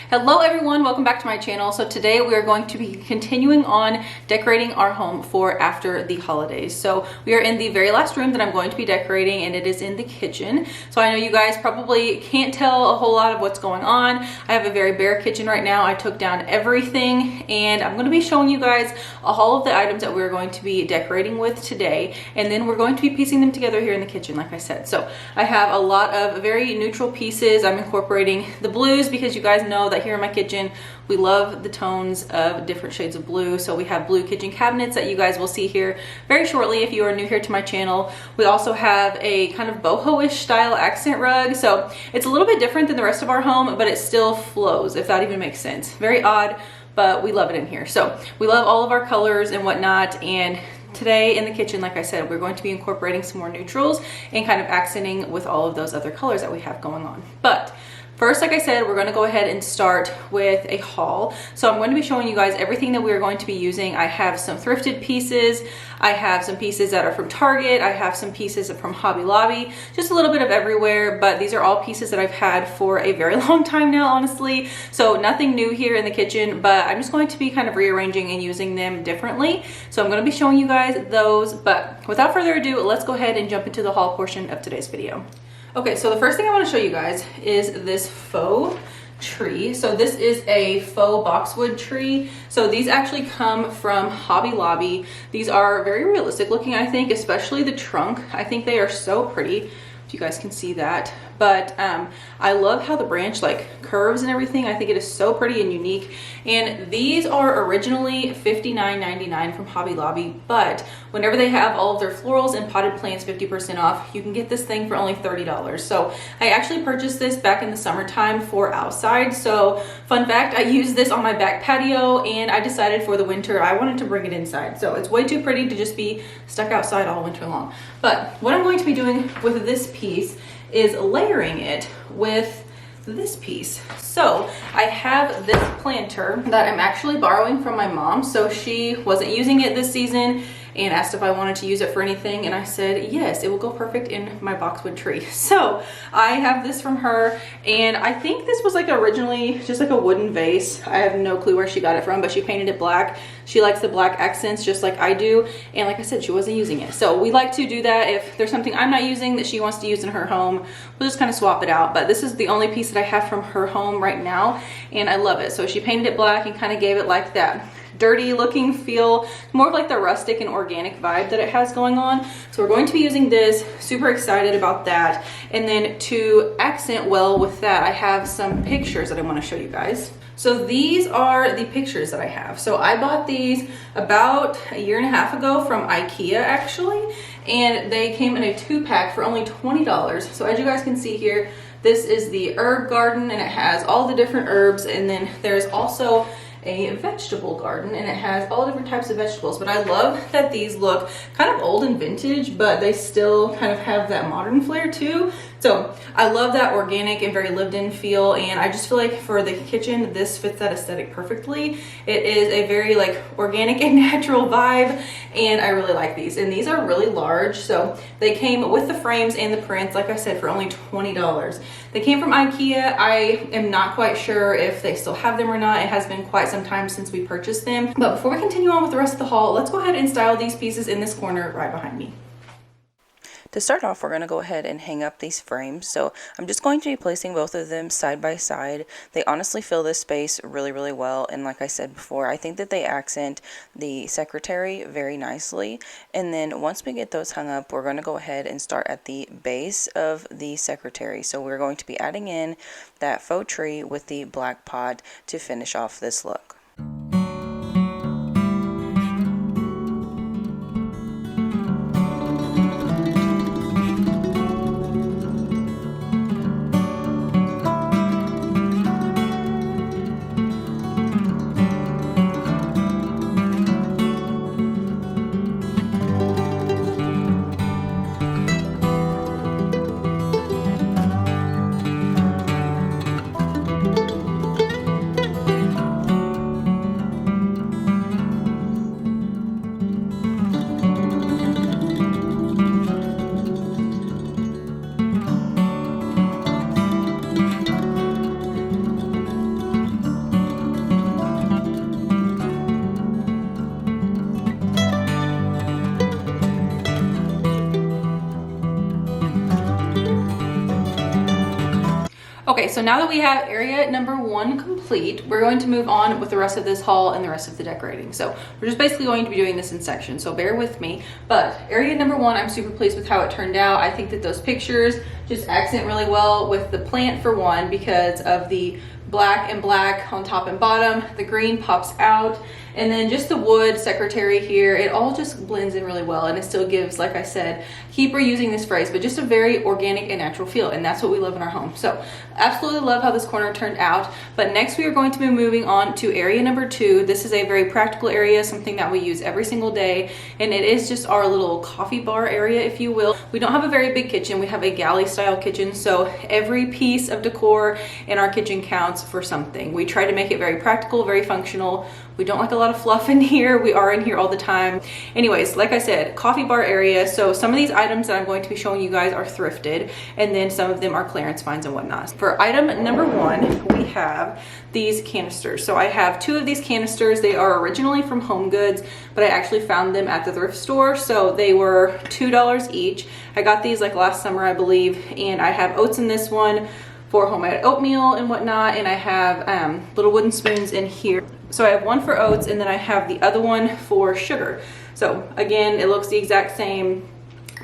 Hello everyone, welcome back to my channel. So today we are going to be continuing on decorating our home for after the holidays. So we are in the very last room that I'm going to be decorating, and it is in the kitchen. So I know you guys probably can't tell a whole lot of what's going on. I have a very bare kitchen right now. I took down everything, and I'm going to be showing you guys all of the items that we're going to be decorating with today, and then we're going to be piecing them together here in the kitchen, like I said. So I have a lot of very neutral pieces. I'm incorporating the blues because you guys know that here in my kitchen we love the tones of different shades of blue. So we have blue kitchen cabinets that you guys will see here very shortly if you are new here to my channel. We also have a kind of boho-ish style accent rug, so it's a little bit different than the rest of our home, but it still flows, if that even makes sense. Very odd, but we love it in here. So we love all of our colors and whatnot, and today in the kitchen, like I said, we're going to be incorporating some more neutrals and kind of accenting with all of those other colors that we have going on. But first, like I said, we're going to go ahead and start with a haul. So I'm going to be showing you guys everything that we're going to be using. I have some thrifted pieces. I have some pieces that are from Target. I have some pieces from Hobby Lobby, just a little bit of everywhere, but these are all pieces that I've had for a very long time now, honestly. So nothing new here in the kitchen, but I'm just going to be kind of rearranging and using them differently. So I'm going to be showing you guys those, but without further ado, let's go ahead and jump into the haul portion of today's video. Okay, so the first thing I want to show you guys is this faux tree. So this is a faux boxwood tree. So these actually come from Hobby Lobby. These are very realistic looking, I think, especially the trunk. I think they are so pretty, if you guys can see that. But I love how the branch like curves and everything. I think it is so pretty and unique. And these are originally $59.99 from Hobby Lobby, but whenever they have all of their florals and potted plants 50% off, you can get this thing for only $30. So I actually purchased this back in the summertime for outside. So fun fact, I used this on my back patio, and I decided for the winter I wanted to bring it inside. So it's way too pretty to just be stuck outside all winter long. But what I'm going to be doing with this piece is layering it with this piece. So I have this planter that I'm actually borrowing from my mom. So she wasn't using it this season and asked if I wanted to use it for anything, and I said yes, it will go perfect in my boxwood tree. So I have this from her, and I think this was like originally just like a wooden vase. I have no clue where she got it from, but she painted it black. She likes the black accents just like I do, and like I said, she wasn't using it. So we like to do that. If there's something I'm not using that she wants to use in her home, we'll just kind of swap it out. But this is the only piece that I have from her home right now, and I love it. So she painted it black and kind of gave it like that dirty looking feel, more of like the rustic and organic vibe that it has going on. So we're going to be using this, super excited about that. And then to accent well with that, I have some pictures that I want to show you guys. So these are the pictures that I have. So I bought these about a year and a half ago from IKEA actually, and they came in a 2-pack for only $20. So as you guys can see here, this is the herb garden, and it has all the different herbs, and then there's also a vegetable garden, and it has all different types of vegetables. But I love that these look kind of old and vintage, but they still kind of have that modern flair too. So I love that organic and very lived in feel, and I just feel like for the kitchen this fits that aesthetic perfectly. It is a very like organic and natural vibe, and I really like these. And these are really large, so they came with the frames and the prints, like I said, for only $20. They came from IKEA. I am not quite sure if they still have them or not. It has been quite some time since we purchased them. But before we continue on with the rest of the haul, let's go ahead and style these pieces in this corner right behind me. To start off, we're going to go ahead and hang up these frames. So I'm just going to be placing both of them side by side. They honestly fill this space really, really well. And like I said before, I think that they accent the secretary very nicely. And then once we get those hung up, we're going to go ahead and start at the base of the secretary. So we're going to be adding in that faux tree with the black pot to finish off this look. Okay, so now that we have area number 1 complete, we're going to move on with the rest of this haul and the rest of the decorating. So we're just basically going to be doing this in sections, so bear with me. But area number 1, I'm super pleased with how it turned out. I think that those pictures just accent really well with the plant for one, because of the black and black on top and bottom. The green pops out, and then just the wood secretary here, it all just blends in really well, and it still gives, like I said, keep reusing this phrase, but just a very organic and natural feel, and that's what we love in our home. So absolutely love how this corner turned out. But next we are going to be moving on to area number 2. This is a very practical area, something that we use every single day, and it is just our little coffee bar area, if you will. We don't have a very big kitchen, we have a galley style kitchen, so every piece of decor in our kitchen counts for something. We try to make it very practical, very functional. We don't like a lot of fluff in here. We are in here all the time. Anyways, like I said, coffee bar area. So some of these items that I'm going to be showing you guys are thrifted, and then some of them are clearance finds and whatnot. For item number 1, we have these canisters. So I have 2 of these canisters. They are originally from Home Goods, but I actually found them at the thrift store. So they were $2 each. I got these like last summer, I believe, and I have oats in this one for homemade oatmeal and whatnot, and I have little wooden spoons in here. So I have one for oats, and then I have the other one for sugar. So again, it looks the exact same,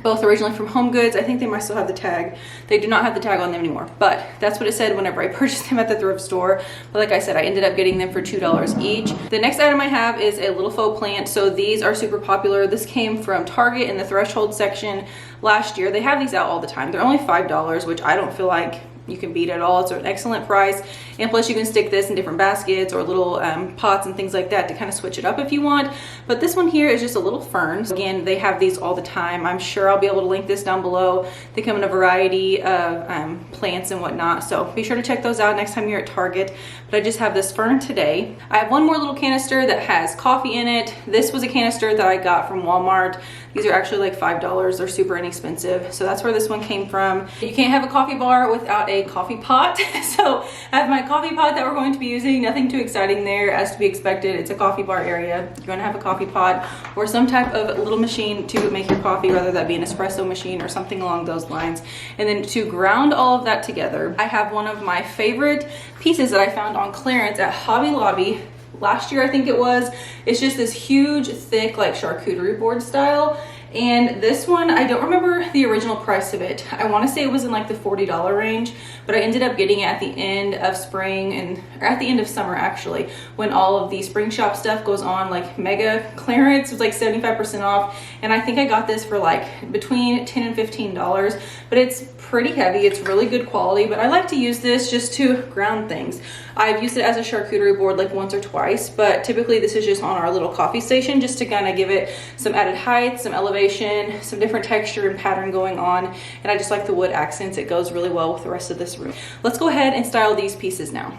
both originally from Home Goods. I think they might still have the tag. They do not have the tag on them anymore, but that's what it said whenever I purchased them at the thrift store. But like I said, I ended up getting them for $2 each. The next item I have is a little faux plant. So these are super popular. This came from Target in the threshold section last year. They have these out all the time. They're only $5, which I don't feel like you can beat at all. It's an excellent price, and plus you can stick this in different baskets or little pots and things like that to kind of switch it up if you want. But this one here is just a little fern. So again, they have these all the time. I'm sure I'll be able to link this down below. They come in a variety of plants and whatnot, so be sure to check those out next time you're at Target. But I just have this fern today. I have one more little canister that has coffee in it. This was a canister that I got from Walmart. These are actually like $5. They're super inexpensive. So that's where this one came from. You can't have a coffee bar without a coffee pot. So I have my coffee pot that we're going to be using. Nothing too exciting there, as to be expected. It's a coffee bar area. You're going to have a coffee pot or some type of little machine to make your coffee, whether that be an espresso machine or something along those lines. And then to ground all of that together, I have one of my favorite pieces that I found on clearance at Hobby Lobby last year, I think it was. It's just this huge, thick, like charcuterie board style. And this one, I don't remember the original price of it. I want to say it was in like the $40 range, but I ended up getting it at the end of spring or at the end of summer actually, when all of the spring shop stuff goes on like mega clearance. It was like 75% off. And I think I got this for like between $10 and $15, but it's pretty heavy. It's really good quality, but I like to use this just to ground things. I've used it as a charcuterie board like once or twice, but typically this is just on our little coffee station, just to kind of give it some added height, some elevation, some different texture and pattern going on. And I just like the wood accents. It goes really well with the rest of this room. Let's go ahead and style these pieces now.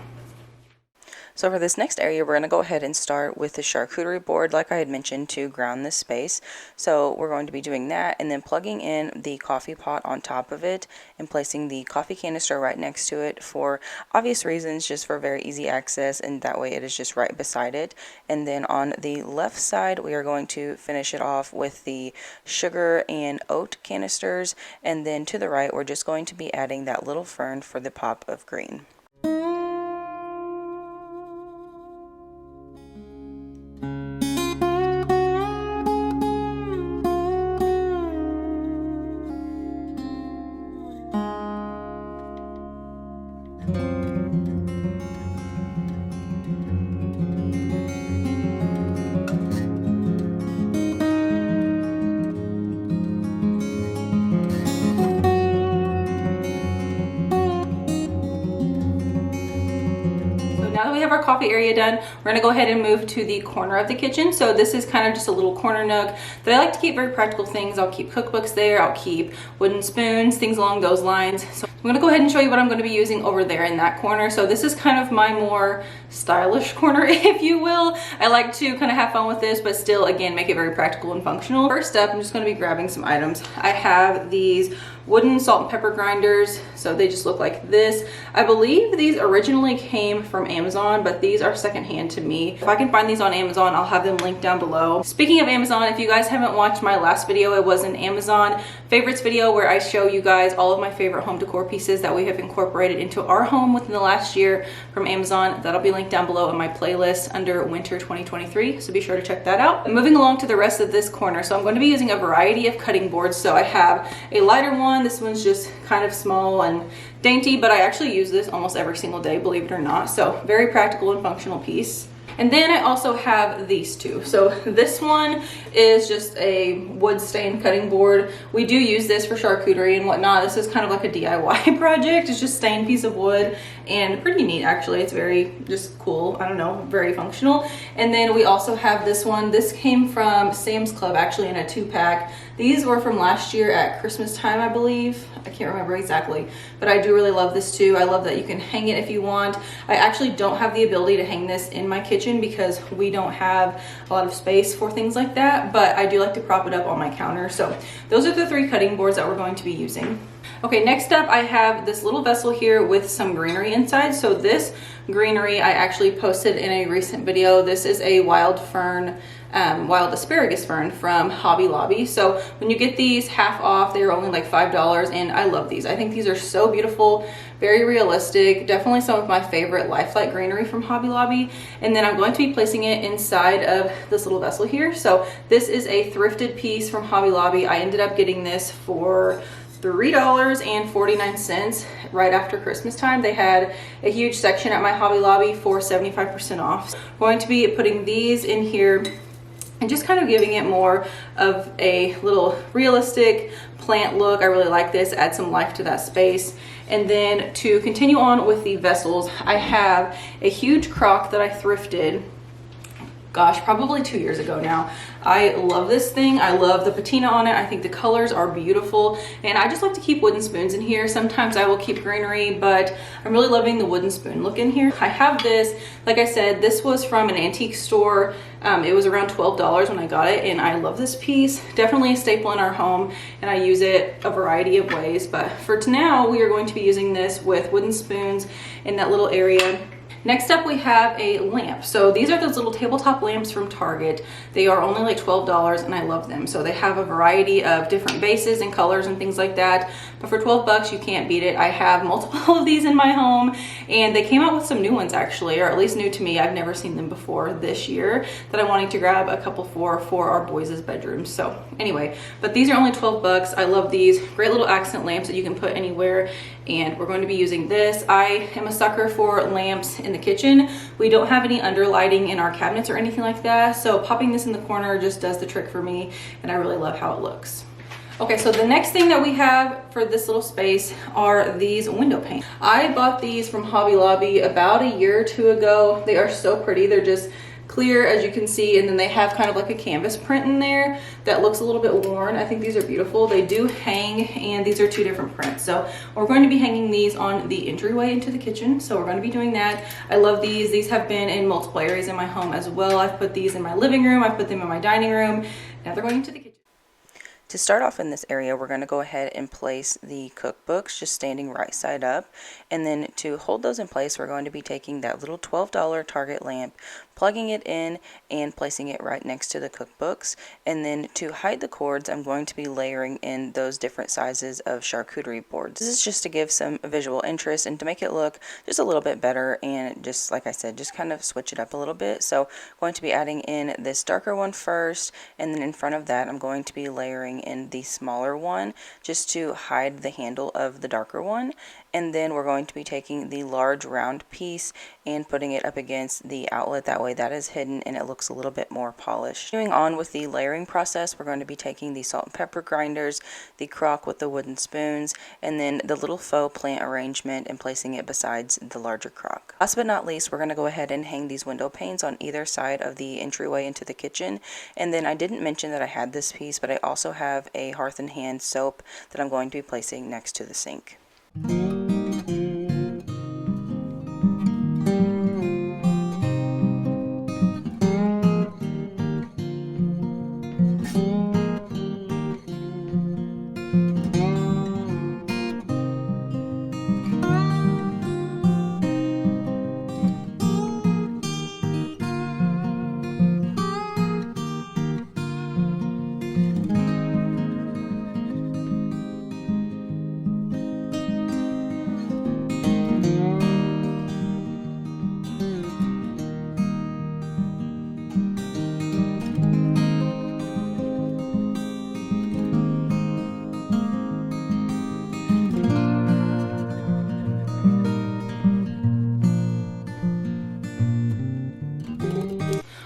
So for this next area, we're going to go ahead and start with the charcuterie board, like I had mentioned, to ground this space. So we're going to be doing that, and then plugging in the coffee pot on top of it and placing the coffee canister right next to it for obvious reasons, just for very easy access, and that way it is just right beside it. And then on the left side, we are going to finish it off with the sugar and oat canisters, and then to the right, we're just going to be adding that little fern for the pop of green. Now that we have our coffee area done, we're going to go ahead and move to the corner of the kitchen. So this is kind of just a little corner nook that I like to keep very practical things. I'll keep cookbooks there, I'll keep wooden spoons, things along those lines. So I'm going to go ahead and show you what I'm going to be using over there in that corner. So this is kind of my more stylish corner, if you will. I like to kind of have fun with this, but still, again, make it very practical and functional. First up, I'm just going to be grabbing some items. I have these wooden salt and pepper grinders. So they just look like this. I believe these originally came from Amazon, but these are secondhand to me. If I can find these on Amazon, I'll have them linked down below. Speaking of Amazon, if you guys haven't watched my last video, it was an Amazon favorites video where I show you guys all of my favorite home decor pieces that we have incorporated into our home within the last year from Amazon. That'll be linked down below in my playlist under winter 2023, so be sure to check that out. Moving along to the rest of this corner, so I'm going to be using a variety of cutting boards. So I have a lighter one. This one's just kind of small and dainty, but I actually use this almost every single day, believe it or not. So very practical and functional piece. And then I also have these two. So this one is just a wood stain cutting board. We do use this for charcuterie and whatnot. This is kind of like a DIY project. It's just stained piece of wood and pretty neat actually. It's very just cool. I don't know, very functional. And then we also have this one. This came from Sam's Club actually in a 2-pack. These were from last year at Christmas time, I believe. I can't remember exactly, but I do really love this too. I love that you can hang it if you want. I actually don't have the ability to hang this in my kitchen because we don't have a lot of space for things like that, but I do like to prop it up on my counter. So those are the 3 cutting boards that we're going to be using. Okay, next up I have this little vessel here with some greenery inside. So this greenery I actually posted in a recent video. This is a wild asparagus fern from Hobby Lobby. So when you get these half off, they're only like $5, and I love these. I think these are so beautiful, very realistic, definitely some of my favorite lifelike greenery from Hobby Lobby. And then I'm going to be placing it inside of this little vessel here. So this is a thrifted piece from Hobby Lobby. I ended up getting this for $3.49 right after Christmas time. They had a huge section at my Hobby Lobby for 75% off. So I'm going to be putting these in here and just kind of giving it more of a little realistic plant look. I really like this, add some life to that space. And then to continue on with the vessels, I have a huge crock that I thrifted, gosh, probably 2 years ago now. I love this thing. I love the patina on it. I think the colors are beautiful, and I just like to keep wooden spoons in here. Sometimes I will keep greenery, but I'm really loving the wooden spoon look in here. I have this, like I said, this was from an antique store. It was around $12 when I got it, and I love this piece. Definitely a staple in our home, and I use it a variety of ways, but for now we are going to be using this with wooden spoons in that little area. Next up, we have a lamp. So these are those little tabletop lamps from Target. They are only like $12 and I love them. So they have a variety of different bases and colors and things like that. But for 12 bucks, you can't beat it. I have multiple of these in my home, and they came out with some new ones actually, or at least new to me. I've never seen them before this year that I'm wanting to grab a couple for our boys' bedrooms. So anyway, but these are only 12 bucks. I love these. Great little accent lamps that you can put anywhere. And we're going to be using this. I am a sucker for lamps in the kitchen. We don't have any under lighting in our cabinets or anything like that, so popping this in the corner just does the trick for me, and I really love how it looks. Okay, so the next thing that we have for this little space are these window panes. I bought these from Hobby Lobby about a year or 2 ago. They are so pretty. They're just clear, as you can see, and then they have kind of like a canvas print in there that looks a little bit worn. I think these are beautiful. They do hang, and these are 2 different prints. So we're going to be hanging these on the entryway into the kitchen. So we're going to be doing that. I love these. These have been in multiple areas in my home as well. I've put these in my living room. I've put them in my dining room. Now they're going into the kitchen. To start off in this area, we're going to go ahead and place the cookbooks just standing right side up. And then to hold those in place, we're going to be taking that little $12 Target lamp, plugging it in and placing it right next to the cookbooks. And then to hide the cords, I'm going to be layering in those different sizes of charcuterie boards. This is just to give some visual interest and to make it look just a little bit better, and just like I said, just kind of switch it up a little bit. So I'm going to be adding in this darker one first, and then in front of that I'm going to be layering in the smaller one just to hide the handle of the darker one. And then we're going to be taking the large round piece and putting it up against the outlet. That way that is hidden and it looks a little bit more polished. Continuing on with the layering process, we're going to be taking the salt and pepper grinders, the crock with the wooden spoons, and then the little faux plant arrangement and placing it besides the larger crock. Last but not least, we're going to go ahead and hang these window panes on either side of the entryway into the kitchen. And then I didn't mention that I had this piece, but I also have a Hearth and Hand soap that I'm going to be placing next to the sink.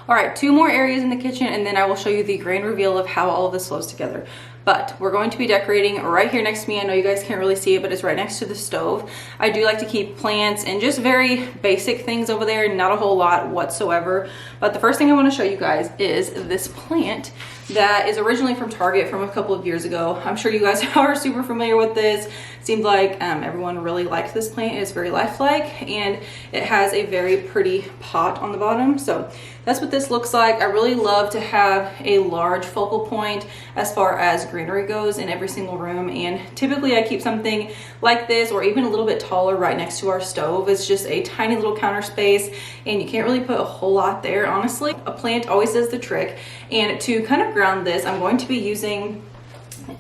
All right, 2 more areas in the kitchen, and then I will show you the grand reveal of how all of this flows together. But we're going to be decorating right here next to me. I know you guys can't really see it, but it's right next to the stove. I do like to keep plants and just very basic things over there, not a whole lot whatsoever. But the first thing I want to show you guys is this plant that is originally from Target from a couple of years ago. I'm sure you guys are super familiar with this. Seems like everyone really likes this plant. It's very lifelike, and it has a very pretty pot on the bottom. So that's what this looks like. I really love to have a large focal point as far as greenery goes in every single room, and typically I keep something like this or even a little bit taller right next to our stove. It's just a tiny little counter space, and you can't really put a whole lot there, honestly. A plant always does the trick. And to kind of ground this, I'm going to be using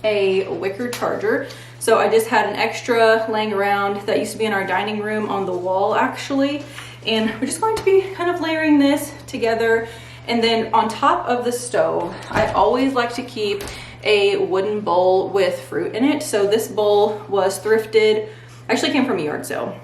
a wicker charger. So I just had an extra laying around that used to be in our dining room on the wall actually, and we're just going to be kind of layering this together. And then on top of the stove, I always like to keep a wooden bowl with fruit in it. So this bowl was thrifted, actually came from a yard sale.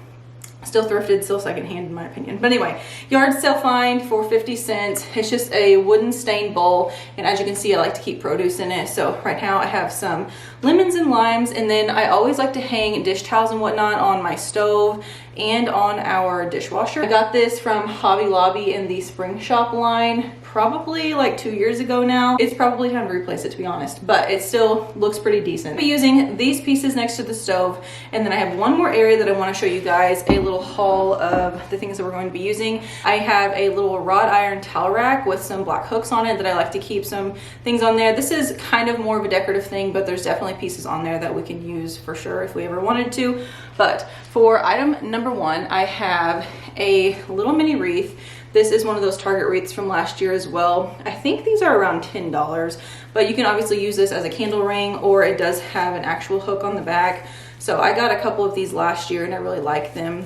Still thrifted, still secondhand in my opinion. But anyway, yard sale find for 50 cents. It's just a wooden stained bowl. And as you can see, I like to keep produce in it. So right now I have some lemons and limes. And then I always like to hang dish towels and whatnot on my stove and on our dishwasher. I got this from Hobby Lobby in the Spring Shop line probably like 2 years ago now. It's probably time to replace it, to be honest, but it still looks pretty decent. I'll be using these pieces next to the stove, and then I have one more area that I want to show you guys a little haul of the things that we're going to be using. I have a little wrought iron towel rack with some black hooks on it that I like to keep some things on there. This is kind of more of a decorative thing, but there's definitely pieces on there that we can use for sure if we ever wanted to. But for item number 1, I have a little mini wreath. This is one of those Target wreaths from last year as well. I think these are around $10, but you can obviously use this as a candle ring, or it does have an actual hook on the back. So I got a couple of these last year and I really like them,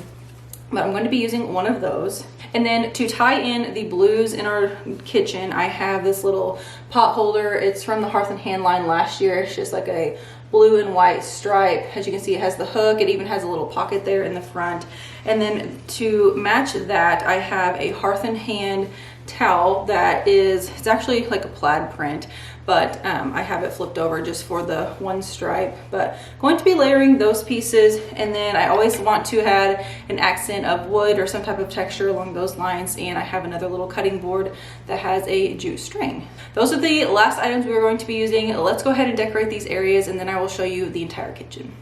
but I'm going to be using one of those. And then to tie in the blues in our kitchen, I have this little pot holder. It's from the Hearth and Hand line last year. It's just like a blue and white stripe. As you can see, it has the hook. It even has a little pocket there in the front. And then to match that, I have a Hearth and Hand towel that is, it's actually like a plaid print, but I have it flipped over just for the one stripe. But going to be layering those pieces, and then I always want to add an accent of wood or some type of texture along those lines, and I have another little cutting board that has a jute string. Those are the last items we are going to be using. Let's go ahead and decorate these areas, and then I will show you the entire kitchen.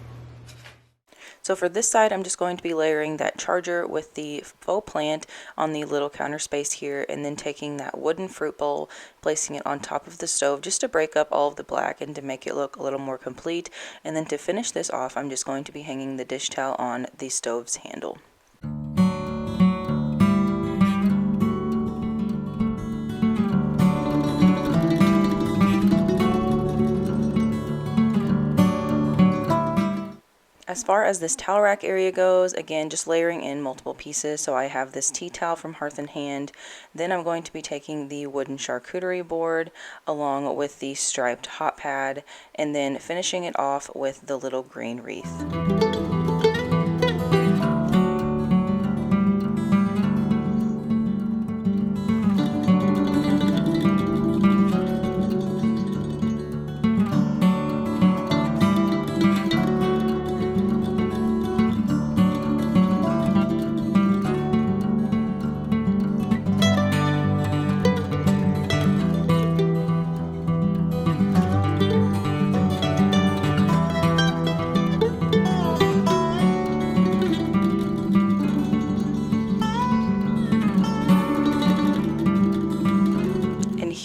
So for this side, I'm just going to be layering that charger with the faux plant on the little counter space here, and then taking that wooden fruit bowl, placing it on top of the stove just to break up all of the black and to make it look a little more complete. And then to finish this off, I'm just going to be hanging the dish towel on the stove's handle. As far as this towel rack area goes, again, just layering in multiple pieces. So I have this tea towel from Hearth and Hand. Then I'm going to be taking the wooden charcuterie board along with the striped hot pad, and then finishing it off with the little green wreath.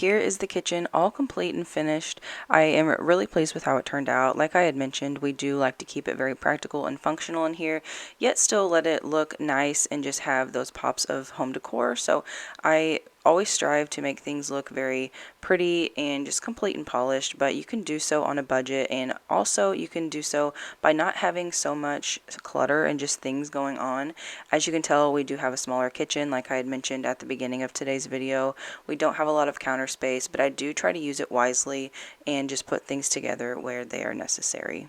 Here is the kitchen all complete and finished. I am really pleased with how it turned out. Like I had mentioned, we do like to keep it very practical and functional in here, yet still let it look nice and just have those pops of home decor. So I always strive to make things look very pretty and just complete and polished, but you can do so on a budget, and also you can do so by not having so much clutter and just things going on. As you can tell, we do have a smaller kitchen. Like I had mentioned at the beginning of today's video, we don't have a lot of counter space, but I do try to use it wisely and just put things together where they are necessary.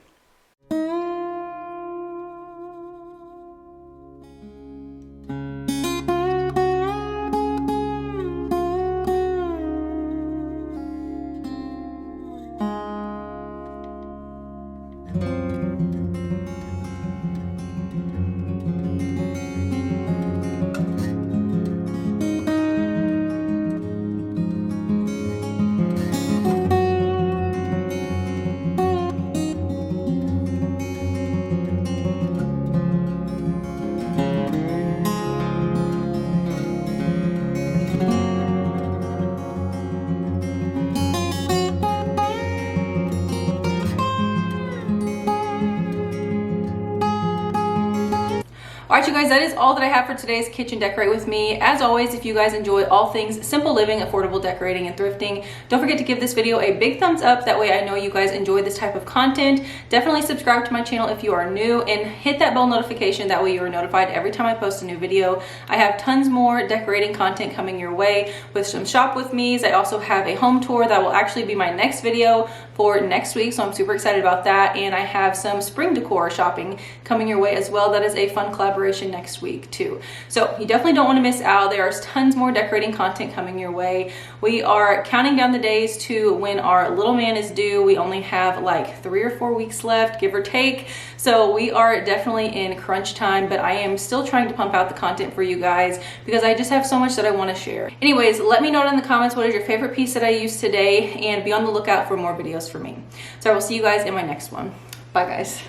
so guys, that is all that I have for today's Kitchen Decorate with me. As always, if you guys enjoy all things simple living, affordable decorating, and thrifting, don't forget to give this video a big thumbs up. That way I know you guys enjoy this type of content. Definitely subscribe to my channel if you are new and hit that bell notification. That way you are notified every time I post a new video. I have tons more decorating content coming your way with some shop with me's. I also have a home tour that will actually be my next video for next week, so I'm super excited about that. And I have some spring decor shopping coming your way as well. That is a fun collaboration next week too. So you definitely don't want to miss out. There's tons more decorating content coming your way. We are counting down the days to when our little man is due. We only have like 3 or 4 weeks left, give or take. So we are definitely in crunch time, but I am still trying to pump out the content for you guys because I just have so much that I want to share. Anyways, let me know in the comments what is your favorite piece that I used today, and be on the lookout for more videos from me. So I will see you guys in my next one. Bye guys.